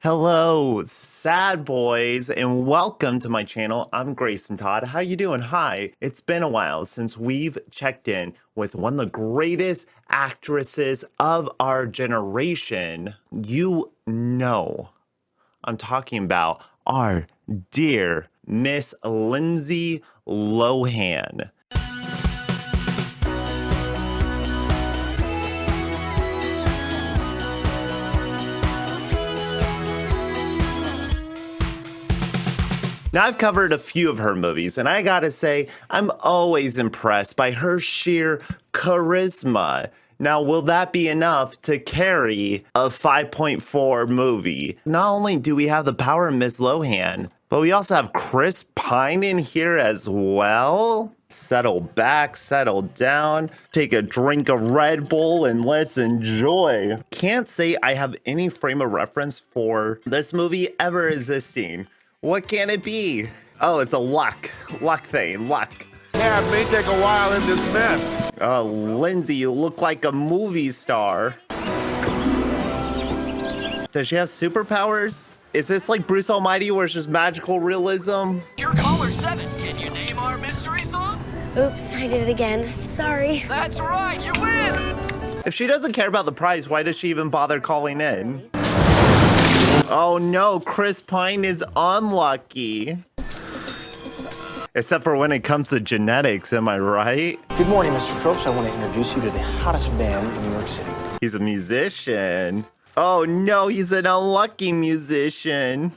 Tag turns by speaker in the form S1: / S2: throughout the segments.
S1: Hello, sad boys, and welcome to my channel. I'm Grayson Todd. How you doing? Hi. It's been a while since we've checked in with one of the greatest actresses of our generation. You know, I'm talking about our dear Miss Lindsay Lohan. Now, I've covered a few of her movies, and I gotta say, I'm always impressed by her sheer charisma. Now, will that be enough to carry a 5.4 movie? Not only do we have the power of Miss Lohan, but we also have Chris Pine in here as well. Settle back, settle down, take a drink of Red Bull, and let's enjoy. Can't say I have any frame of reference for this movie ever existing. What can it be? Oh, it's a luck thing, luck.
S2: Yeah, it may take a while in this mess.
S1: Oh, Lindsay, you look like a movie star. Does she have superpowers? Is this like Bruce Almighty where it's just magical realism?
S3: You're caller 7. Can you name our mystery song?
S4: Oops, I did it again. Sorry.
S3: That's right, you win!
S1: If she doesn't care about the prize, why does she even bother calling in? Oh no, Chris Pine is unlucky. Except for when it comes to genetics, am I right?
S5: Good morning, Mr. Phillips. I want to introduce you to the hottest band in New York City.
S1: He's a musician. Oh no, he's an unlucky musician.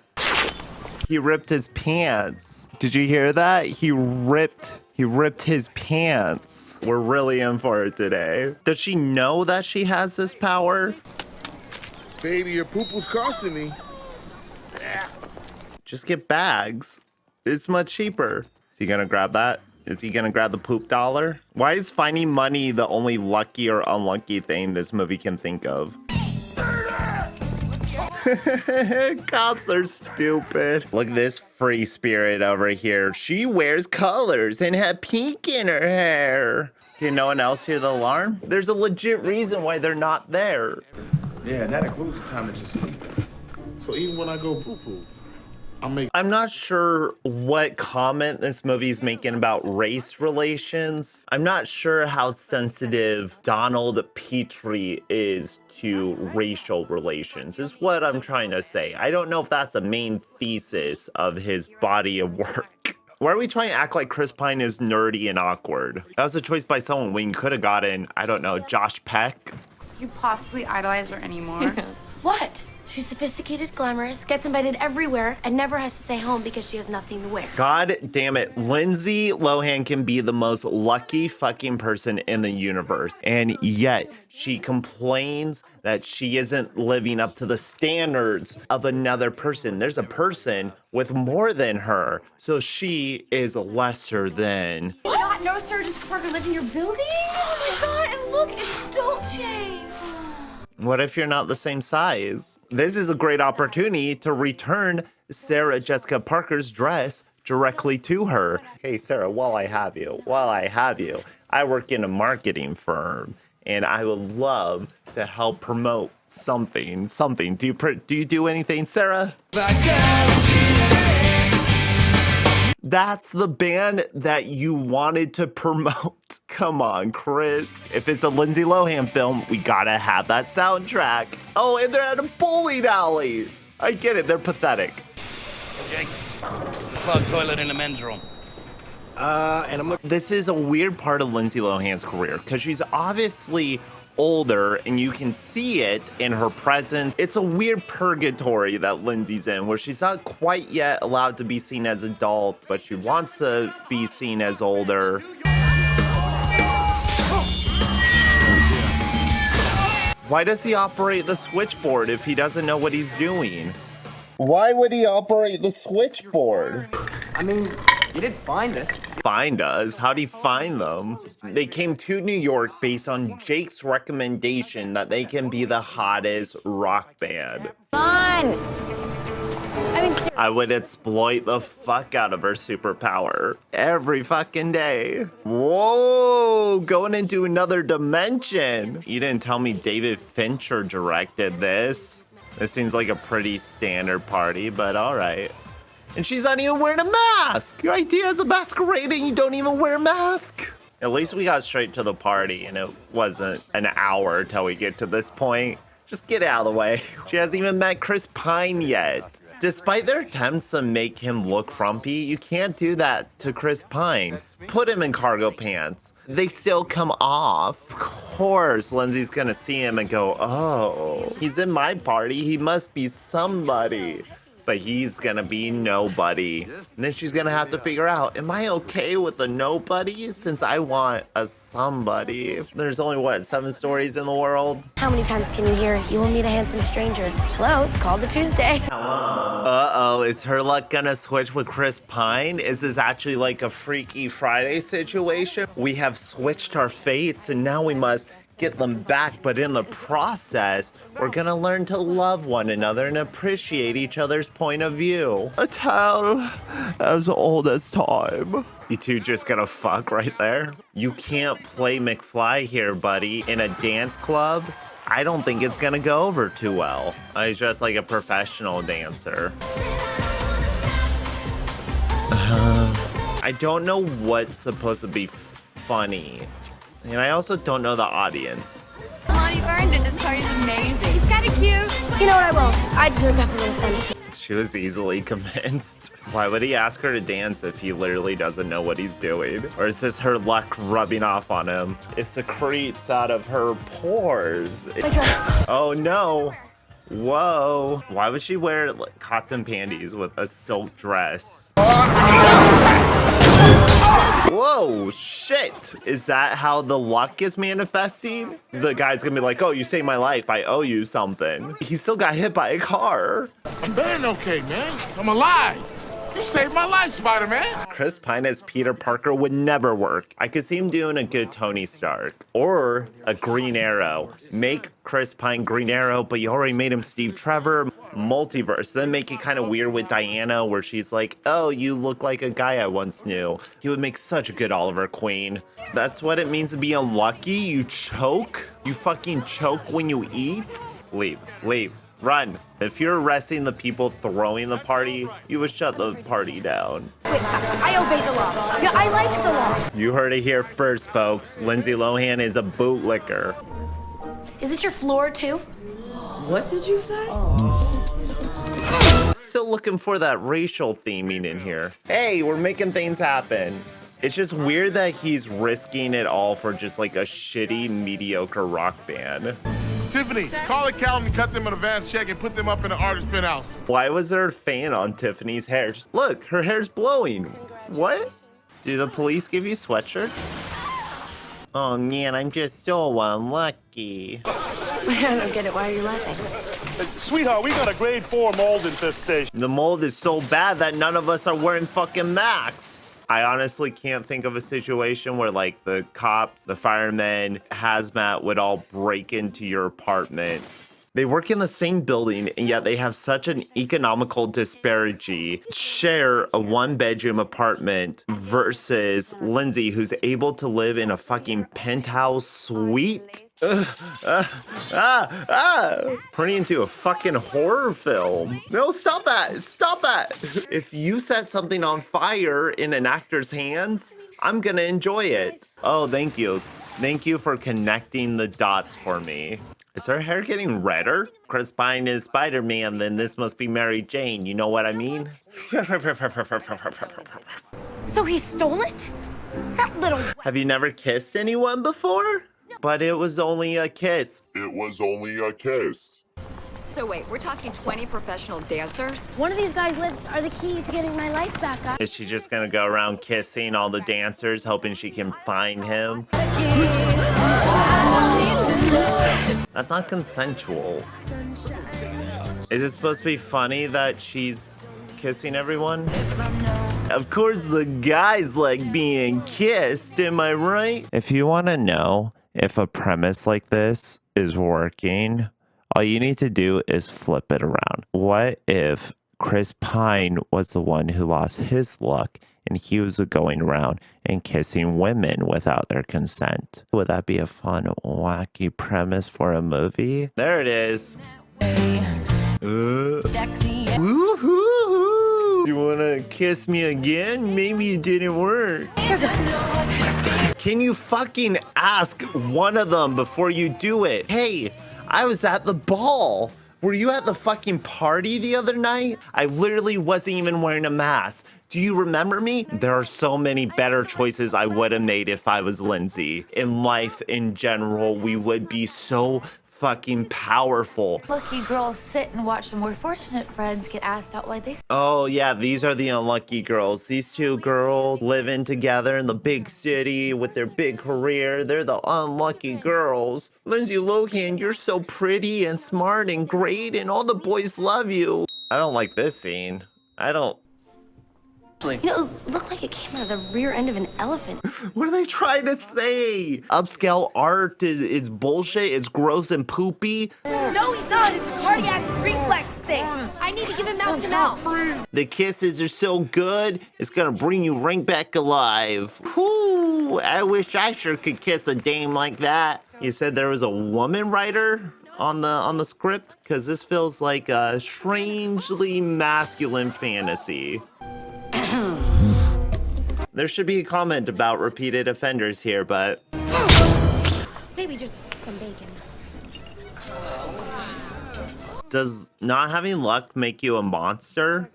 S1: He ripped his pants. Did you hear that? He ripped his pants. We're really in for it today. Does she know that she has this power?
S2: Baby, your poo-poo's costing me.
S1: Just get bags. It's much cheaper. Is he gonna grab that? Is he gonna grab the poop dollar? Why is finding money the only lucky or unlucky thing this movie can think of? Cops are stupid. Look at this free spirit over here. She wears colors and had pink in her hair. Can no one else hear the alarm? There's a legit reason why they're not there.
S2: Yeah, and that includes the time that you're sleeping. So even when I go poo-poo,
S1: I'm not sure what comment this movie's making about race relations. I'm not sure how sensitive Donald Petrie is to racial relations, is what I'm trying to say. I don't know if that's a main thesis of his body of work. Why are we trying to act like Chris Pine is nerdy and awkward? That was a choice by someone when you could have gotten, I don't know, Josh Peck.
S6: You possibly idolize her anymore?
S4: What? She's sophisticated, glamorous, gets invited everywhere, and never has to stay home because she has nothing to wear.
S1: God damn it. Lindsay Lohan can be the most lucky fucking person in the universe. And yet she complains that she isn't living up to the standards of another person. There's a person with more than her. So she is lesser than.
S6: You not know Sarah Parker lived in your building? Oh my god, and look, it's Dolce.
S1: What if you're not the same size? This is a great opportunity to return Sarah Jessica Parker's dress directly to her. Hey, Sarah, while I have you, I work in a marketing firm and I would love to help promote something. Do you do anything, Sarah? That's the band that you wanted to promote. Come on, Chris. If it's a Lindsay Lohan film, we gotta have that soundtrack. Oh, and they're at a bowling alley. I get it, they're pathetic.
S3: Jake, the clogged toilet in the men's room.
S1: This is a weird part of Lindsay Lohan's career because she's obviously older and you can see it in her presence. It's a weird purgatory that Lindsay's in where she's not quite yet allowed to be seen as adult, but she wants to be seen as older. Why does he operate the switchboard if he doesn't know what he's doing? Why would he operate the switchboard?
S5: I mean, you didn't find us.
S1: Find us? How'd he find them? They came to New York based on Jake's recommendation that they can be the hottest rock band.
S4: Fun!
S1: I would exploit the fuck out of her superpower every fucking day. Whoa, going into another dimension. You didn't tell me David Fincher directed this. It seems like a pretty standard party, but all right. And she's not even wearing a mask. Your idea is a masquerade and you don't even wear a mask. At least we got straight to the party and it wasn't an hour till we get to this point. Just get out of the way. She hasn't even met Chris Pine yet. Despite their attempts to make him look frumpy, you can't do that to Chris Pine. Put him in cargo pants. They still come off. Of course, Lindsay's gonna see him and go, oh, he's in my party. He must be somebody. But he's gonna be nobody. And then she's gonna have to figure out, am I okay with a nobody since I want a somebody? There's only, what, 7 stories in the world?
S4: How many times can you hear, you will meet a handsome stranger? Hello, it's called a Tuesday.
S1: Uh-oh, is her luck gonna switch with Chris Pine? Is this actually like a Freaky Friday situation? We have switched our fates and now we must get them back, but in the process, we're gonna learn to love one another and appreciate each other's point of view. A tale as old as time. You two just gonna fuck right there? You can't play McFly here, buddy, in a dance club. I don't think it's gonna go over too well. He's just like a professional dancer. I don't know what's supposed to be funny. And I also don't know the audience.
S6: Come on, you've earned it. This party's amazing. It's kind of cute.
S4: You know what, I will. I deserve to have a little fun.
S1: She was easily convinced. Why would he ask her to dance if he literally doesn't know what he's doing? Or is this her luck rubbing off on him? It secretes out of her pores.
S4: My dress.
S1: Oh no. Whoa. Why would she wear like, cotton panties with a silk dress? Whoa, shit. Is that how the luck is manifesting? The guy's gonna be like, oh, you saved my life. I owe you something. He still got hit by a car.
S2: I'm better than okay, man. I'm alive. You saved my life, Spider-Man.
S1: Chris Pine as Peter Parker would never work. I could see him doing a good Tony Stark or a Green Arrow. Make Chris Pine Green Arrow, but you already made him Steve Trevor. Multiverse. Then make it kind of weird with Diana where she's like, oh, you look like a guy I once knew. He would make such a good Oliver Queen. That's what it means to be unlucky? You choke? You fucking choke when you eat? Leave. Leave. Run. If you're arresting the people throwing the party, you would shut the party down.
S6: Wait, I obey the law. Yeah, I like the law.
S1: You heard it here first, folks. Lindsay Lohan is a bootlicker.
S4: Is this your floor, too?
S7: What did you say?
S1: Still looking for that racial theming in here. Hey, we're making things happen. It's just weird that he's risking it all for just like a shitty, mediocre rock band.
S2: Tiffany, call a Calvin and cut them an advance check and put them up in the artist penthouse.
S1: Why was there a fan on Tiffany's hair? Just look, her hair's blowing. What? Do the police give you sweatshirts? Oh man, I'm just so unlucky.
S4: I don't get it. Why are you laughing?
S8: Sweetheart, we got a grade 4 mold infestation.
S1: The mold is so bad that none of us are wearing fucking masks. I honestly can't think of a situation where like the cops, the firemen, hazmat would all break into your apartment. They work in the same building and yet they have such an economical disparity. Share a 1-bedroom apartment versus Lindsay, who's able to live in a fucking penthouse suite. Turning into a fucking horror film. No, stop that. Stop that. If you set something on fire in an actor's hands, I'm gonna enjoy it. Oh, thank you. Thank you for connecting the dots for me. Is her hair getting redder? Chris Pine is Spider-Man, then this must be Mary Jane. You know what I mean?
S6: So he stole it? That little...
S1: Have you never kissed anyone before? But it was only a kiss.
S9: It was only a kiss.
S10: So wait, we're talking 20 professional dancers?
S4: One of these guys' lips are the key to getting my life back up.
S1: Is she just gonna go around kissing all the dancers, hoping she can find him? That's not consensual. Is it supposed to be funny that she's kissing everyone? Of course the guys like being kissed, am I right? If you want to know if a premise like this is working, all you need to do is flip it around. What if Chris Pine was the one who lost his luck and he was going around and kissing women without their consent? Would that be a fun, wacky premise for a movie? There it is. Woo-hoo-hoo. You wanna kiss me again? Maybe it didn't work. Can you fucking ask one of them before you do it? Hey, I was at the ball. Were you at the fucking party the other night? I literally wasn't even wearing a mask. Do you remember me? There are so many better choices I would have made if I was Lindsay. In life in general, we would be so fucking powerful.
S6: Lucky girls sit and watch the more fortunate friends get asked out why they.
S1: Oh yeah, these are the unlucky girls. These two girls living together in the big city with their big career. They're the unlucky girls. Lindsay Lohan, you're so pretty and smart and great and all the boys love you. I don't like this scene. I don't.
S4: You know, it looked like it came out of the rear end of an elephant.
S1: What are they trying to say? Upscale art is bullshit. It's gross and poopy.
S6: No, he's not. It's a cardiac reflex thing. I need to give him mouth to mouth.
S1: The kisses are so good, it's gonna bring you right back alive. Whoo, I wish I sure could kiss a dame like that. You said there was a woman writer on the script? Because this feels like a strangely masculine fantasy. There should be a comment about repeated offenders here, but...
S4: Maybe just some bacon.
S1: Does not having luck make you a monster?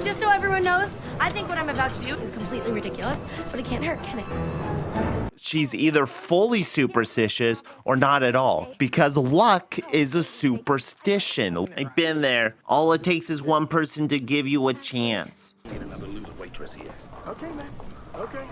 S4: Just so everyone knows, I think what I'm about to do is completely ridiculous, but it can't hurt, can it?
S1: She's either fully superstitious or not at all, because luck is a superstition. I've been there. All it takes is one person to give you a chance.
S2: Ain't another loser waitress here. Okay, man. Okay.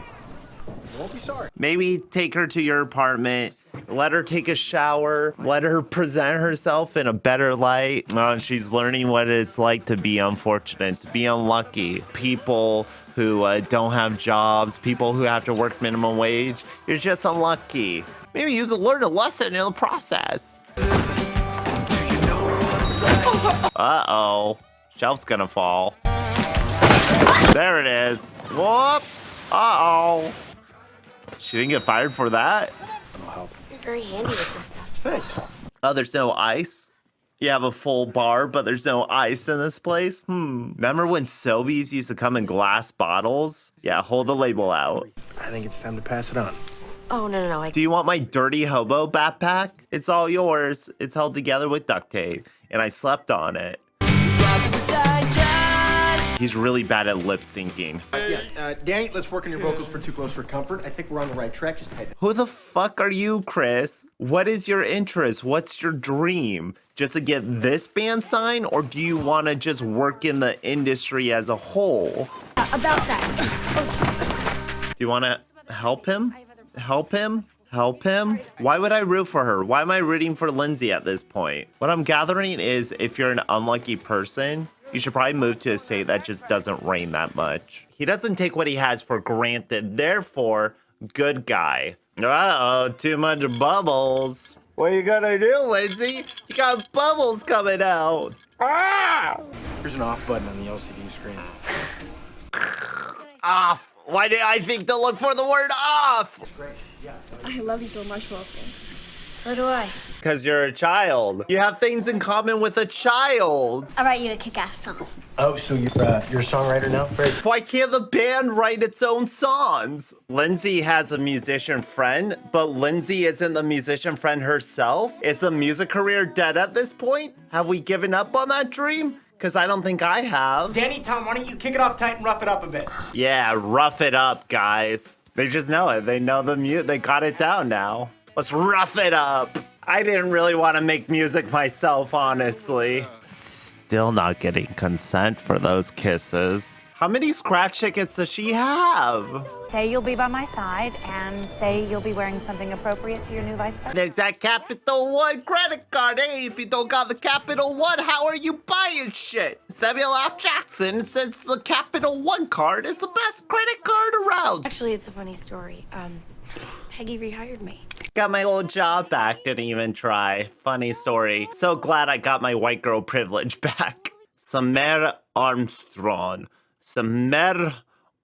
S2: Won't be sorry.
S1: Maybe take her to your apartment, let her take a shower, let her present herself in a better light. She's learning what it's like to be unfortunate, to be unlucky. People who don't have jobs, people who have to work minimum wage. You're just unlucky. Maybe you could learn a lesson in the process. Uh-oh. Shelf's gonna fall. There it is. Whoops. Uh-oh. She didn't get fired for that.
S4: You're very handy with this stuff.
S2: Thanks.
S1: Oh, there's no ice? You have a full bar, but there's no ice in this place? Remember when Sobeys used to come in glass bottles? Yeah, hold the label out.
S5: I think it's time to pass it on.
S4: Oh, no.
S1: Do you want my dirty hobo backpack? It's all yours. It's held together with duct tape, and I slept on it. He's really bad at lip syncing.
S5: Danny, let's work on your vocals for Too Close for Comfort. I think we're on the right track. Just tighten it.
S1: Who the fuck are you, Chris? What is your interest? What's your dream? Just to get this band signed, or do you want to just work in the industry as a whole?
S4: About that.
S1: Do you want to help him? Help him? Help him? Why would I root for her? Why am I rooting for Lindsay at this point? What I'm gathering is if you're an unlucky person, you should probably move to a state that just doesn't rain that much. He doesn't take what he has for granted. Therefore, good guy. Uh-oh, too much bubbles. What are you gonna do, Lindsay? You got bubbles coming out. Ah!
S5: There's an off button on the LCD screen.
S1: Off. Why did I think to look for the word off?
S6: I love these little marshmallow things.
S4: So do I.
S1: Because you're a child. You have things in common with a child.
S4: I'll write you a kick-ass song.
S5: Oh, so you're a songwriter now? Great.
S1: Why can't the band write its own songs? Lindsay has a musician friend, but Lindsay isn't the musician friend herself. Is the music career dead at this point? Have we given up on that dream? Because I don't think I have.
S5: Danny, Tom, why don't you kick it off tight and rough it up a bit?
S1: Yeah, rough it up, guys. They just know it. They know the they got it down now. Let's rough it up. I didn't really want to make music myself, honestly. Still not getting consent for those kisses. How many scratch tickets does she have?
S6: Say you'll be by my side and say you'll be wearing something appropriate to your new vice president.
S1: There's that Capital One credit card. Hey, if you don't got the Capital One, how are you buying shit? Samuel L. Jackson says the Capital One card is the best credit card around.
S4: Actually, it's a funny story. Peggy rehired me.
S1: Got my old job back, didn't even try. Funny story. So glad I got my white girl privilege back. Samer Armstrong. Samer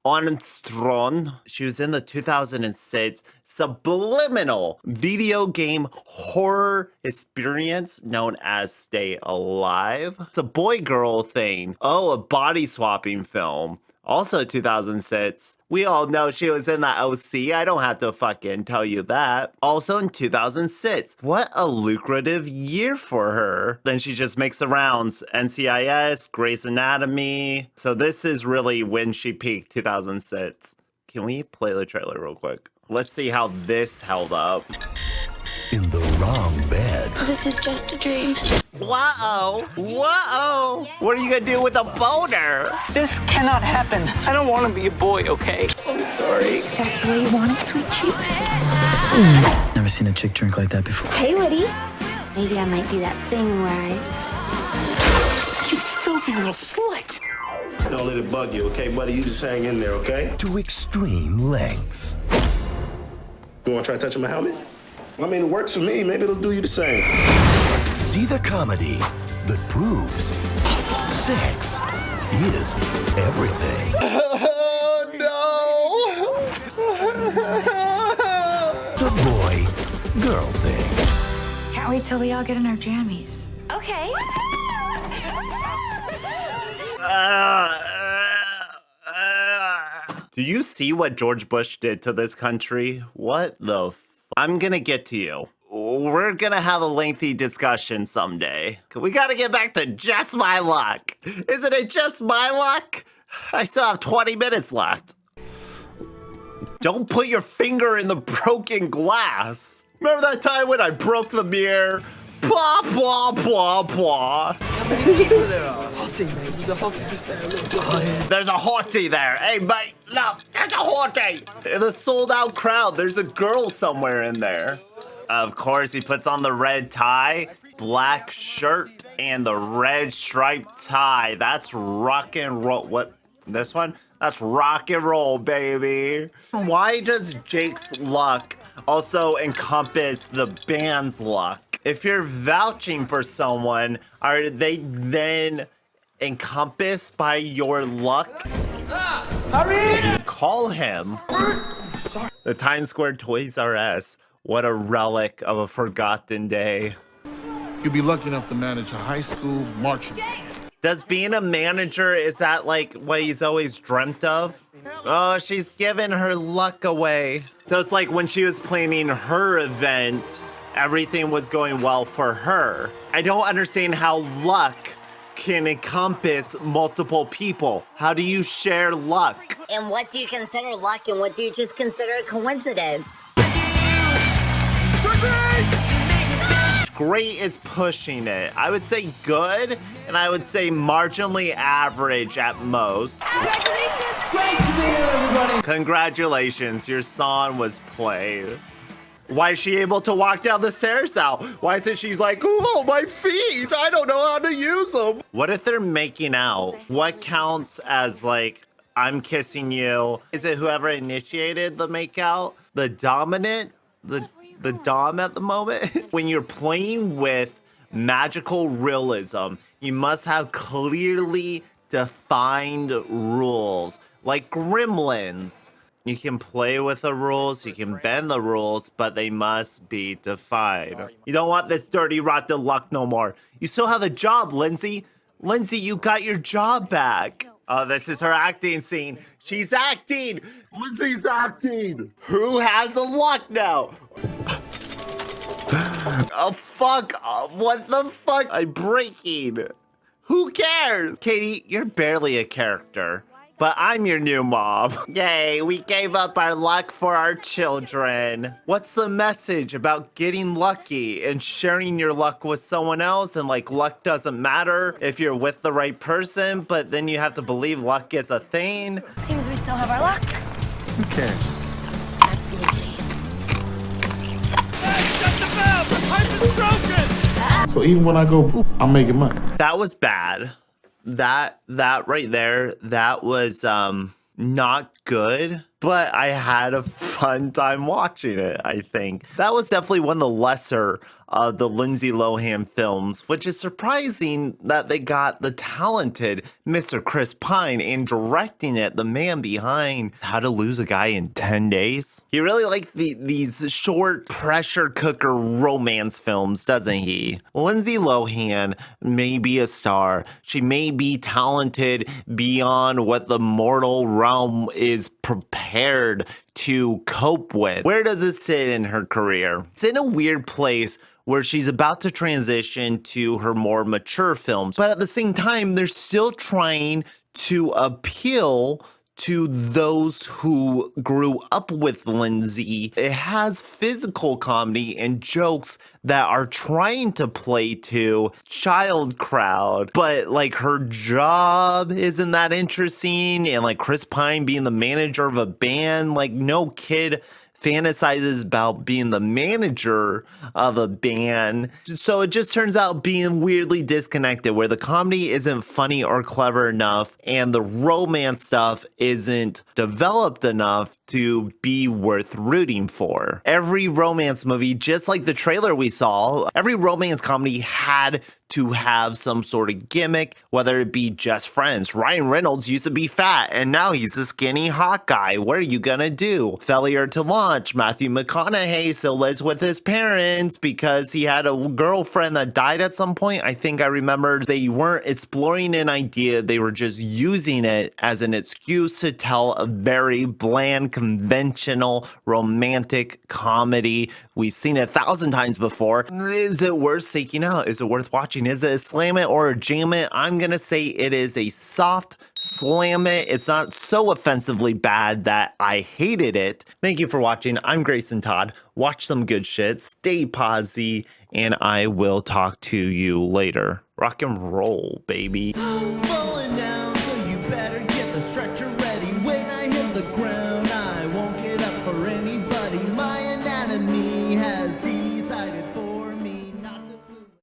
S1: Armstrong. She was in the 2006 subliminal video game horror experience known as Stay Alive. It's a boy-girl thing. Oh, a body swapping film. Also 2006. We all know she was in the OC. I don't have to fucking tell you that. Also in 2006. What a lucrative year for her. Then she just makes the rounds. NCIS, Grey's Anatomy. So this is really when she peaked, 2006. Can we play the trailer real quick? Let's see how this held up.
S11: In the wrong bed.
S4: This is just a dream.
S1: Whoa, whoa. What are you gonna do with a boner?
S7: This cannot happen. I don't want to be a boy, okay? I'm sorry.
S6: That's the way you want it, sweet cheeks.
S7: Never seen a chick drink like that before.
S6: Hey, Woody. Maybe I might do that thing where I...
S7: You filthy little slut.
S8: Don't let it bug you, okay, buddy? You just hang in there, okay?
S11: To extreme lengths.
S8: You wanna try touching my helmet? I mean, it works for me. Maybe it'll do you the same.
S11: See the comedy that proves sex is everything.
S1: Oh no!
S11: It's a boy-girl thing.
S6: Can't wait till we all get in our jammies. Okay.
S1: Do you see what George Bush did to this country? What the I'm gonna get to you. We're gonna have a lengthy discussion someday. We gotta get back to just my luck. Isn't it just my luck? I still have 20 minutes left. Don't put your finger in the broken glass. Remember that time when I broke the mirror? Blah, blah, blah, blah.
S7: How many people there are? Hottie, mate. There's a hottie just there. Look. Oh, yeah.
S1: There's a hottie there. Hey, mate, look, there's a hottie. In the sold out crowd, there's a girl somewhere in there. Of course, he puts on the red tie, black shirt, and the red striped tie. That's rock and roll. What? This one? That's rock and roll, baby. Why does Jake's luck also encompass the band's luck? If you're vouching for someone, are they then encompassed by your luck? Hurry! Call him. The Times Square Toys R Us. What a relic of a forgotten day.
S2: You'll be lucky enough to manage a high school marching.
S1: Does being a manager, is that like what he's always dreamt of? Oh, she's giving her luck away. So it's like when she was planning her event, everything was going well for her. I don't understand how luck can encompass multiple people. How do you share luck?
S12: And what do you consider luck and what do you just consider a coincidence?
S1: Great is pushing it. I would say good, and I would say marginally average at most.
S7: Congratulations! Great to be here, everybody!
S1: Congratulations, your song was played. Why is she able to walk down the stairs now? Why is it she's like, oh, my feet, I don't know how to use them. What if they're making out? What counts as like, I'm kissing you? Is it whoever initiated the makeout? The dominant? The dom at the moment? When you're playing with magical realism, you must have clearly defined rules. Like Gremlins. You can play with the rules, you can bend the rules, but they must be defined. You don't want this dirty, rotten luck no more. You still have a job, Lindsay. Lindsay, you got your job back. Oh, this is her acting scene. She's acting. Lindsay's acting. Who has the luck now? Oh, fuck. Oh, what the fuck? I'm breaking. Who cares? Katie, you're barely a character. But I'm your new mom. Yay, we gave up our luck for our children. What's the message about getting lucky and sharing your luck with someone else? And like luck doesn't matter if you're with the right person, but then you have to believe luck is a thing.
S4: Seems we still have our luck.
S2: Who cares?
S4: Absolutely.
S2: So even when I go poop, I'm making money.
S1: That was bad. That right there, that was not good. but I had a fun time watching it, I think. That was definitely one of the lesser of the Lindsay Lohan films, which is surprising that they got the talented Mr. Chris Pine in directing it, the man behind How to Lose a Guy in 10 Days. He really liked these short pressure cooker romance films, doesn't he? Lindsay Lohan may be a star. She may be talented beyond what the mortal realm is prepared to cope with. Where does it sit in her career? It's in a weird place where she's about to transition to her more mature films, but at the same time, they're still trying to appeal to those who grew up with Lindsay. It has physical comedy and jokes that are trying to play to child crowd, but like her job isn't that interesting, and like Chris Pine being the manager of a band, like no kid fantasizes about being the manager of a band. So it just turns out being weirdly disconnected, where the comedy isn't funny or clever enough and the romance stuff isn't developed enough to be worth rooting for. Every romance movie, just like the trailer we saw, every romance comedy had to have some sort of gimmick, whether it be just friends. Ryan Reynolds used to be fat and now he's a skinny hot guy. What are you gonna do? Failure to launch. Matthew McConaughey still lives with his parents because he had a girlfriend that died at some point. I think I remember they weren't exploring an idea. They were just using it as an excuse to tell a very bland, conventional, romantic comedy. We've seen it 1,000 times before. Is it worth seeking out? Is it worth watching? Is it a slam it or a jam it? I'm gonna say it is a soft slam it. It's not so offensively bad that I hated it. Thank you for watching. I'm Grayson Todd. Watch some good shit. Stay posy, and I will talk to you later. Rock and roll, baby. Falling down.